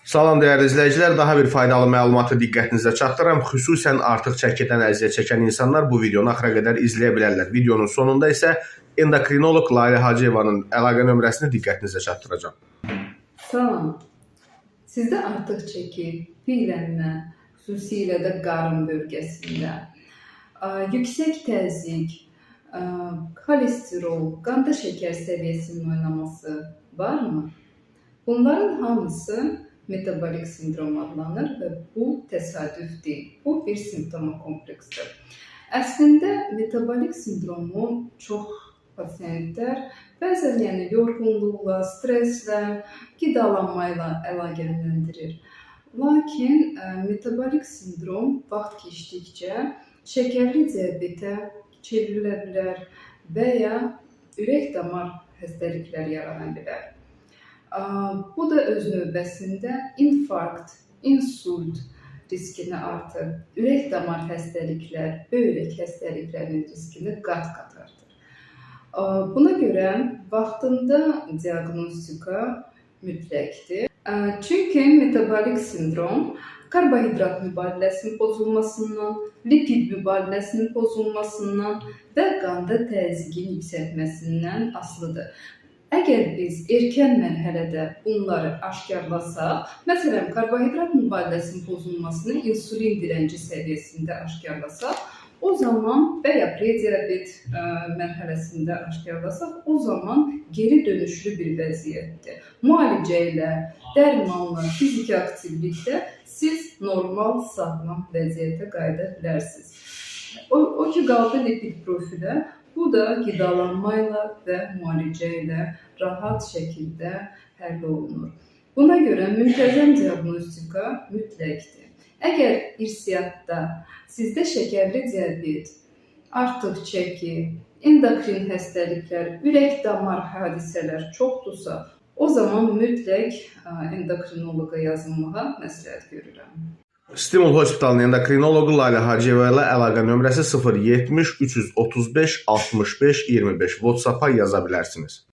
Salam dəyərli izləyicilər, daha bir faydalı məlumatı diqqətinizə çatdırıram. Xüsusən artıq çəkidən əziyyət çəkən insanlar bu videonu axıra qədər izləyə bilərlər. Videonun sonunda isə endokrinoloq Lalə Hacıyevanın əlaqə nömrəsini diqqətinizə çatdıracağam. Salam. Sizdə artıq çəki, piyələnmə, xüsusilə də qarın bölgəsində, yüksək təzyiq, kolesterol, qanda şəkər səviyyəsinin oynaması varmı? Bunların hamısı metabolik sindrom adlanır və bu təsadüf deyil. Bu bir simptoma kompleksdir. Əslində metabolik sindromu çox pasientlər bəzən yorğunluqla, stresslə, qidalanma ilə əlaqələndirir. Lakin metabolik sindrom vaxt keçdikcə şəkərli diabetə çevrilə bilər və ya ürək-damar xəstəlikləri yarana bilər. Bu da öz növbəsində infarkt, insult riskini artırır. Ürək-damar xəstəliklər, böyrək xəstəliklərinin riskini qat-qat artırır. Buna görə vaxtında diaqnostika mütləqdir. Çünki metabolik sindrom karbohidrat mübadiləsinin pozulmasından, lipid mübadiləsinin pozulmasından və qanda təzyiqin yüksəlməsindən asılıdır. Əgər biz erkən mərhələdə bunları aşkarlasaq, məsələn, karbohidrat mübadiləsinin pozulmasını insulin dirənci səviyyəsində aşkarlasaq, o zaman və ya prediabet mərhələsində aşkarlasaq, o zaman geri dönüşlü bir vəziyyətdir. Müalicə ilə, dərmanla, fiziki aktivlikdə siz normal, sağlam vəziyyətə qayıda bilərsiniz. O ki, qaldı lipid profilə, bu da qidalanma ilə və müalicə ilə rahat şəkildə həll olunur. Buna görə müntəzəm diaqnostika mütləqdir. Əgər irsiyyatda sizdə şəkərli diabet, artıq çəki, endokrin xəstəliklər, ürək-damar hadisələr çoxdursa, o zaman mütləq endokrinoloqa yazılmağa məsləhət görürəm. Stimul Hospitalın endokrinoloqu Lalə Hacıyeva ilə əlaqə nömrəsi 070 335 65 25. WhatsApp-a yaza bilərsiniz.